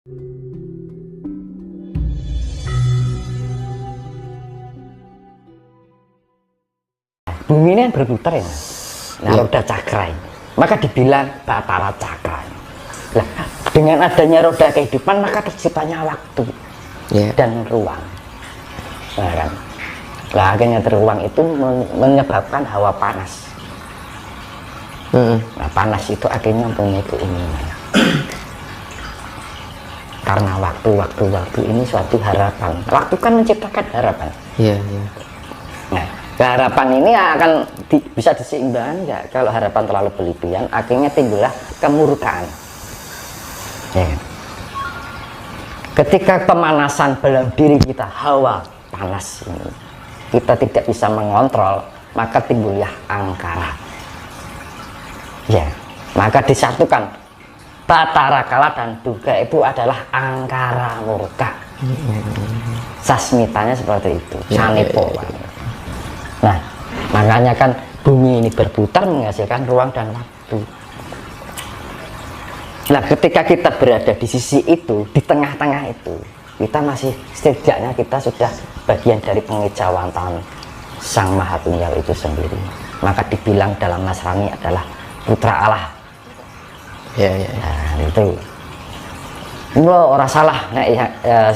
Bumi ini berputar ya, nah roda cakra ini. Maka dibilang Batara Cakra. Nah, dengan adanya roda kehidupan maka terciptanya waktu dan ruang. Nah, kan? Nah, akhirnya ruang itu menyebabkan hawa panas. Nah, panas itu akhirnya mempunyai keinginan. Karena waktu ini suatu harapan. Waktu kan menciptakan harapan. Nah, harapan ini akan bisa diseimbangkan nggak? Kalau harapan terlalu berlebihan, akhirnya timbullah kemurkaan. Ya. Ketika pemanasan dalam diri kita, hawa panas ini, kita tidak bisa mengontrol, maka timbullah angkara. Ya, maka disatukan Batara Kala dan Durga itu adalah angkara murka. Sasmitanya seperti itu. Sanepo. Nah, makanya kan bumi ini berputar menghasilkan ruang dan waktu. Nah, ketika kita berada di sisi itu, di tengah-tengah itu, kita masih setidaknya kita sudah bagian dari pengejawantahan Sang Maha Tunggal itu sendiri. Maka dibilang dalam Nasrani adalah putra Allah. Nah, itu. Mula ora salah nek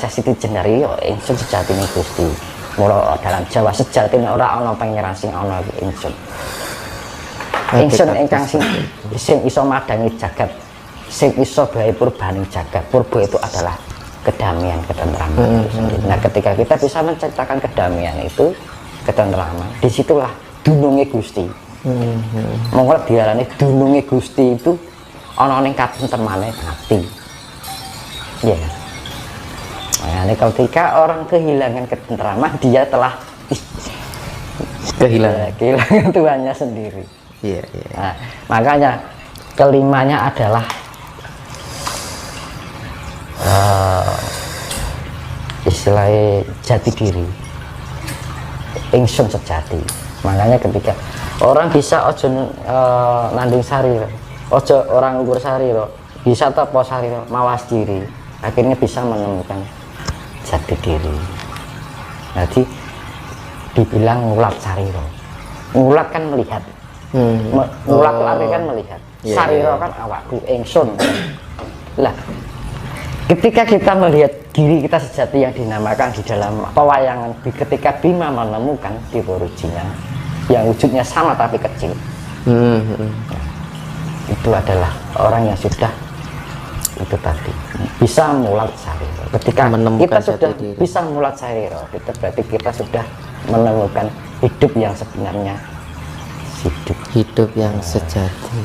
Siti Jenari yo ingsun sejatine Gusti. Mula dalam Jawa sejatine ora ana pangeran sing ana ingsun. Ingsun ingkang sing iso madangi jagat, sing iso bae purbaning jagat. Purba itu adalah kedamaian, ketentraman. Nah, ketika kita bisa menciptakan kedamaian itu, ketentraman, disitulah dununge Gusti. Monggo diarani dununge Gusti itu ana ning katentremane ati. Ya. Nah, ketika orang kehilangan ketentraman, dia telah kehilangan Tuhannya sendiri. Nah, makanya kelimanya adalah istilahnya jati diri, ingsun sejati. Makanya ketika orang bisa ojo nanding sarira, ojo orang ukur sarira, bisa topo sarira, mawas diri, akhirnya bisa menemukan jati diri. Jadi dibilang ngulat sarira. Ngulat kan melihat. Ngulat lari kan melihat. Sarira kan awakku, ingsun. Lah, ketika kita melihat diri kita sejati yang dinamakan di dalam pewayangan, ketika Bima menemukan Dewa-Rujinya yang wujudnya sama tapi kecil, itu adalah orang yang sudah itu tadi bisa mulat sarira. Ketika kita sudah bisa mulat sarira, itu berarti kita sudah menemukan hidup yang sebenarnya, hidup yang sejati.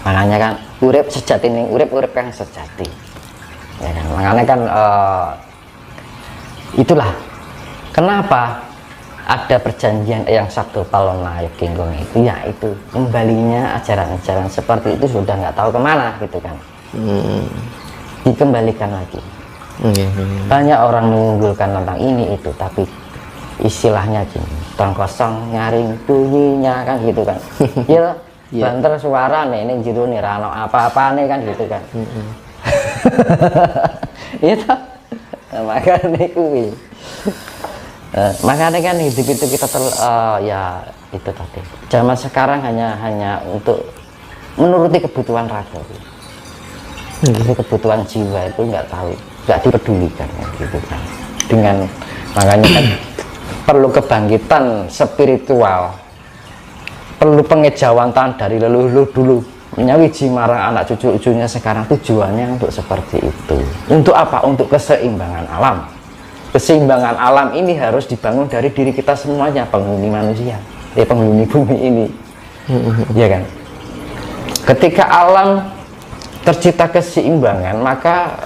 Makanya kan urip sejati ning urip kan sejati. Ya kan? Makanya kan itulah kenapa ada perjanjian yang satu palona Genggong itu, yaitu kembalinya ajaran-ajaran seperti itu sudah nggak tahu kemana gitu kan. Dikembalikan lagi. Banyak orang mengunggulkan tentang ini itu, tapi istilahnya gini, tong kosong nyaring bunyinya kan gitu kan. Ya banter suara nih ini jero nih rano apa-apa nih kan gitu kan. Itu makanya kuwi. Makanya kan hidup itu kita ya itu tadi. Zaman sekarang hanya untuk menuruti kebutuhan raga. Jadi kebutuhan jiwa itu nggak tahu, nggak dipedulikan gitu kan. Dengan makanya kan perlu kebangkitan spiritual, perlu pengejawantahan dari leluhur dulu, menyawiji marang anak cucu-cucunya sekarang. Tujuannya untuk seperti itu. Untuk apa? Untuk keseimbangan alam. Keseimbangan alam ini harus dibangun dari diri kita semuanya, penghuni manusia, penghuni bumi ini, ya kan? Ketika alam tercipta keseimbangan, maka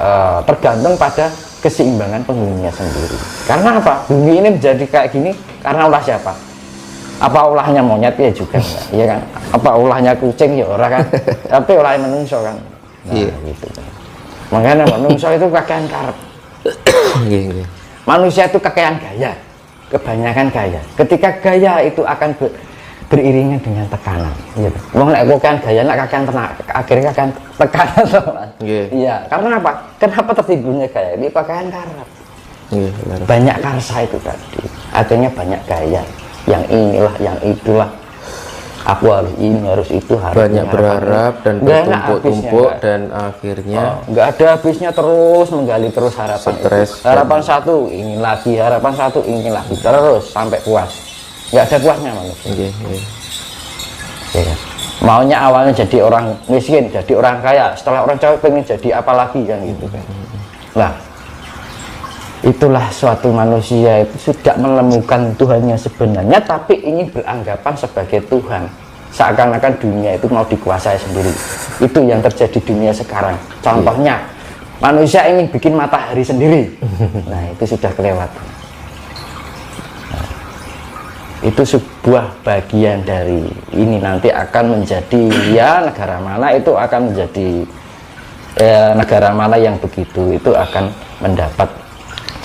tergantung pada keseimbangan penghuninya sendiri. Karena apa? Bumi ini menjadi kayak gini karena ulah siapa? Apa ulahnya monyet ya juga enggak, ya kan? Apa ulahnya kucing ya orang kan? Tapi ulahnya menungso kan? Nah, gitu kan. Makanya menungso itu kakean karep. Manusia itu kakean gaya, kebanyakan gaya. Ketika gaya itu akan beriringan dengan tekanan gitu. Wong nek kokan gaya nek kakean tenak akhirnya kakean tekanan to Mas. Iya, karena apa? Kenapa tertimbulnya gaya ini pakaian karat. Banyak karsa itu tadi. Akhirnya banyak gaya yang inilah, yang itulah. Aku harus ini, harus itu, harus banyak berharap dan bertumpuk-tumpuk dan akhirnya nggak ada habisnya, terus menggali terus harapan. Harapan satu ingin lagi, harapan satu ingin lagi, terus sampai puas. Nggak ada puasnya manusia. Ya. Maunya awalnya jadi orang miskin, jadi orang kaya, setelah orang kaya pengen jadi apa lagi kan gitu kan. Nah, itulah suatu manusia itu sudah menemukan Tuhannya sebenarnya, tapi ingin beranggapan sebagai Tuhan, seakan-akan dunia itu mau dikuasai sendiri. Itu yang terjadi di dunia sekarang. Contohnya manusia ingin bikin matahari sendiri. Nah, itu sudah kelewatan. Nah, itu sebuah bagian dari ini, nanti akan menjadi ya negara mana itu akan menjadi negara mana yang begitu itu akan mendapat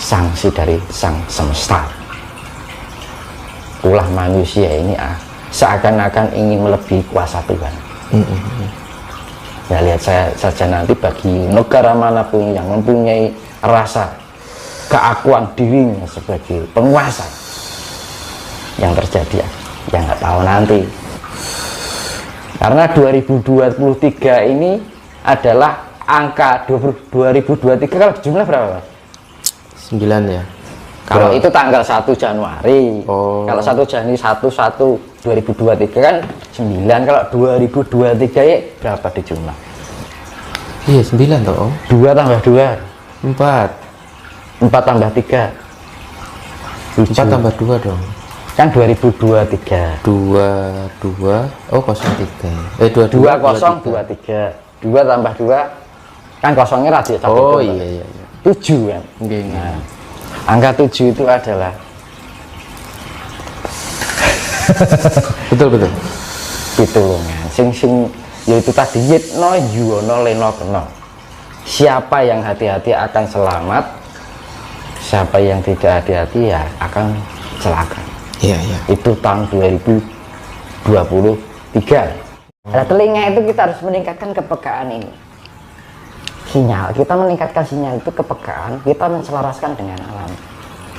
sanksi dari sang semesta. Ulah manusia ini seakan-akan ingin melebihi kuasa Tuhan. Ya lihat saya saja nanti, bagi negara manapun yang mempunyai rasa keakuan dirinya sebagai penguasa, yang terjadi ya nggak tahu nanti. Karena 2023 ini adalah angka 2023 kalau jumlah berapa Mas? 9 ya. Kalau itu tanggal 1 Januari. Kalau 1 Januari 2023 kan 9. Kalau 2023 ya berapa di jumlah? Iya 9 toh. 2 tambah 2 4 tambah 3 7. 4 tambah 2 dong. Kan 2023. 22 03. 2023. 2 tambah 2 kan kosongnya radio. Iya. 7 kan. Nah, angka 7 itu adalah betul gitu loh kan. Sing yaitu tadi yitno yuwono leno keno. Siapa yang hati-hati akan selamat, siapa yang tidak hati-hati ya akan celaka. Iya. Itu tahun 2023. Nah, telinga itu kita harus meningkatkan kepekaan ini. Sinyal, kita meningkatkan sinyal itu kepekaan, kita menselaraskan dengan alam.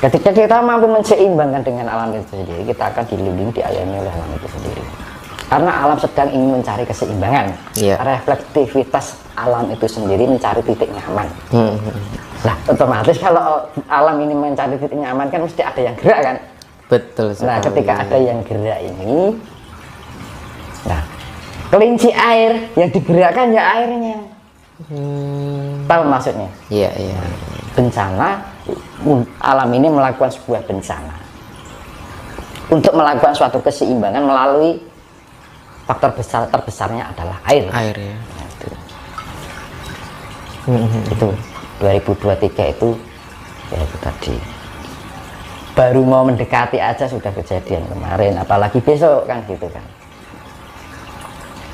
Ketika kita mampu menseimbangkan dengan alam itu sendiri, kita akan dilindungi, diayomi oleh alam itu sendiri. Karena alam sedang ingin mencari keseimbangan. Reflektivitas alam itu sendiri mencari titik nyaman. Nah, otomatis kalau alam ini mencari titik nyaman kan mesti ada yang gerak kan? Betul sekali. Nah, ketika ada yang gerak ini, nah, kelinci air yang digerakkan ya airnya. Tahu maksudnya? Iya. Bencana, alam ini melakukan sebuah bencana untuk melakukan suatu keseimbangan melalui faktor terbesarnya adalah air ya. Nah, itu 2023 itu ya itu tadi baru mau mendekati aja sudah kejadian kemarin, apalagi besok kan gitu kan.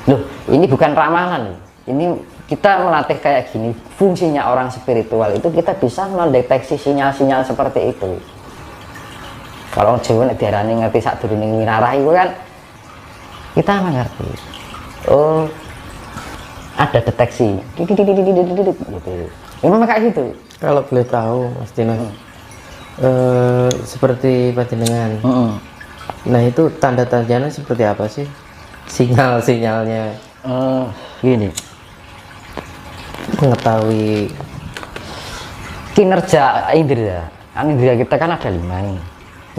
Loh, ini bukan ramalan, ini kita melatih kayak gini. Fungsinya orang spiritual itu kita bisa mendeteksi sinyal-sinyal seperti itu. Kalau Jawa diarani ngerti sak durunge wirarah itu kan kita mengerti. Oh, ada deteksi gitu. Memang kayak gitu. Kalau boleh tahu Mas Dino, seperti panjenengan. Nah, itu tanda-tandanya seperti apa sih? Sinyal-sinyalnya gini, mengetahui kinerja indera. Indera kita kan ada 5 nih.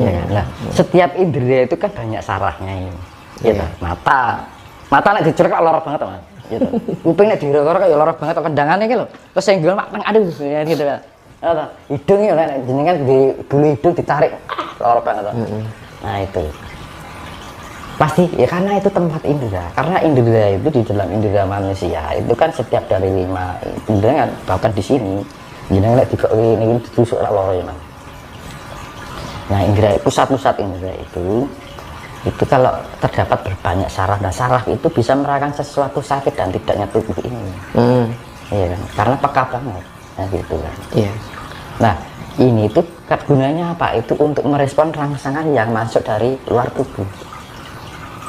Ya kan? Nah, setiap indera itu kan banyak sarafnya ini. Gitu. Mata nek dicerek kok lorok banget, Mas. Gitu. Kuping nek dirorok kok ya lorok banget, kendangane iki lho. Terus senggol mak aduh ya gitu kan. Hidung ya nek jenengan di bulu hidung ditarik lorok banget. Nah, itu. Pasti ya karena itu tempat indera. Karena indera itu di dalam indera manusia itu kan setiap dari 5 indera kan, bahkan di sini jenengan nek dikok ini ditusuk loro ya, Mas. Nah, indera pusat-pusat indera itu kalau terdapat berbanyak saraf, dan saraf itu bisa merasakan sesuatu sakit dan tidaknya tubuh ini. Iya kan? Karena peka banget. Nah, gitu kan. Iya. Nah, ini tuh gunanya apa? Itu untuk merespon rangsangan yang masuk dari luar tubuh.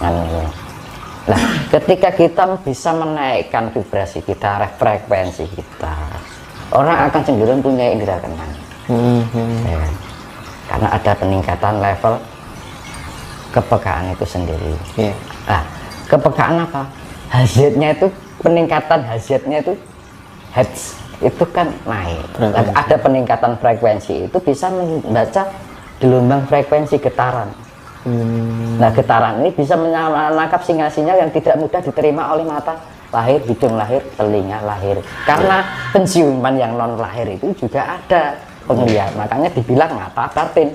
Nah, ketika kita bisa menaikkan vibrasi kita, frekuensi kita, orang akan cenderung punya indera keenam. Ya kan? Karena ada peningkatan level kepekaan itu sendiri. Yeah. Nah, kepekaan apa? Hasiatnya itu, peningkatan hasiatnya itu hertz itu kan naik. Ada peningkatan frekuensi itu bisa membaca gelombang frekuensi getaran. Nah, getaran ini bisa menangkap sinyal-sinyal yang tidak mudah diterima oleh mata lahir, hidung lahir, telinga lahir. Karena penciuman yang non lahir itu juga ada penglihat, makanya dibilang mata batin.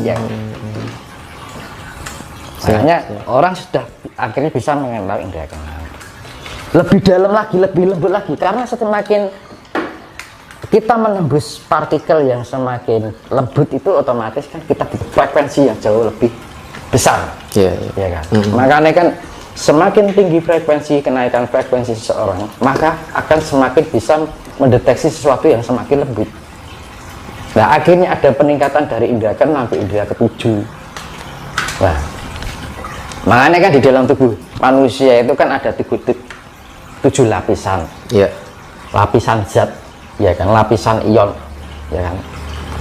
Ya. Makanya orang sudah akhirnya bisa mengenal indera keenam. Lebih dalam lagi, lebih lembut lagi, karena semakin kita menembus partikel yang semakin lembut itu otomatis kan kita butuh frekuensi yang jauh lebih besar. Ya kan? Makanya kan semakin tinggi frekuensi, kenaikan frekuensi seseorang, maka akan semakin bisa mendeteksi sesuatu yang semakin lembut. Nah, akhirnya ada peningkatan dari indera keenam ke indera ketujuh. Nah, makanya kan di dalam tubuh manusia itu kan ada 7 lapisan. Ya. Lapisan zat, ya kan, lapisan ion, ya kan,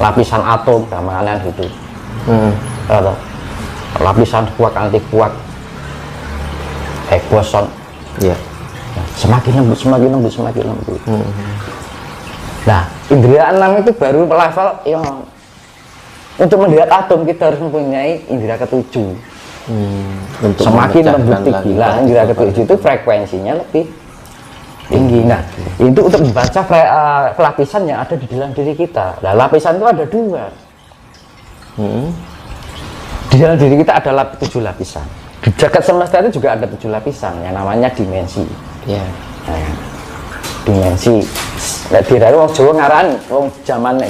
lapisan atom, gambaran gitu. Lapisan kuak, anti kuak, boson. Ya. Nah, semakin lembut, semakin lembut, semakin lembut. Nah, indera enam itu baru level ion. Untuk melihat atom kita harus mempunyai indera ketujuh. Semakin lembut tinggi lah, indera ketujuh itu frekuensinya lebih tinggi. Nah, itu untuk membaca lapisan yang ada di dalam diri kita. Nah, lapisan itu ada 2. Di dalam diri kita ada 7 lapisan. Di jagat semesta itu juga ada 7 lapisan yang namanya dimensi. Ya. Nah, dimensi. Nah, dirayu wong Jawa ngarani, wong zaman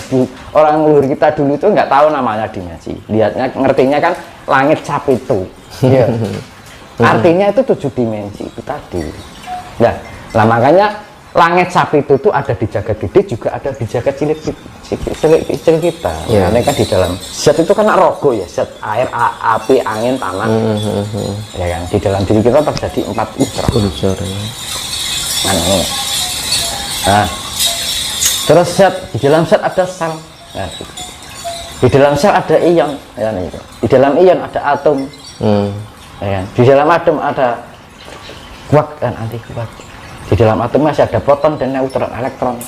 orang luhur kita dulu itu nggak tahu namanya dimensi. Lihatnya, ngertinya kan langit cap itu. Ya. Artinya itu 7 dimensi itu tadi. Nah, makanya langit sapi itu tuh ada di jagat gede, juga ada di jagat cilik kita. Ya. Ini kan di dalam zat itu kan rogo ya, zat air, api, angin, tanah. Ya kan, di dalam diri kita terjadi 4 unsur. Nah, terus zat, di dalam zat ada sel. Nah, gitu. Di dalam sel ada ion, ya, gitu. Di dalam ion ada atom. Ya kan? Di dalam atom ada kuak dan anti kuak. Di dalam atom masih ada proton dan neutron, elektron.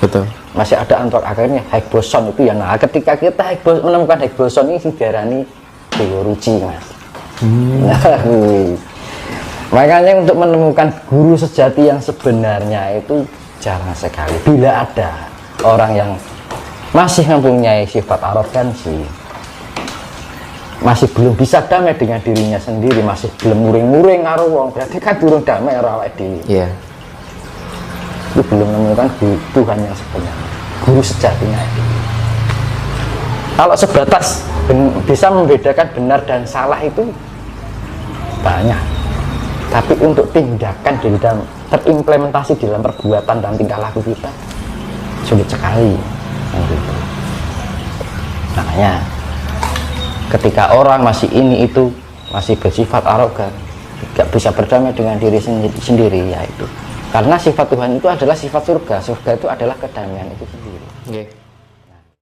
Betul. Masih ada antar, akhirnya Higgs boson itu ya. Nah, ketika kita menemukan Higgs boson ini diarani Dewa Ruci, Mas. Nah, makanya untuk menemukan guru sejati yang sebenarnya itu jarang sekali. Bila ada orang yang masih mempunyai sifat arogansi, masih belum bisa damai dengan dirinya sendiri, masih belum muring-muring karo wong, berarti kan durung damai karo awake dhewe. Iya. Itu belum menemukan Tuhan yang sebenarnya, guru sejatinya itu. Kalau sebatas bisa membedakan benar dan salah itu banyak, tapi untuk tindakan di dalam terimplementasi di dalam perbuatan dan tingkah laku kita sulit sekali. Gitu. Makanya ketika orang masih ini itu masih bersifat arogan, tidak bisa berdamai dengan diri sendiri, yaitu karena sifat Tuhan itu adalah sifat surga. Surga itu adalah kedamaian itu sendiri.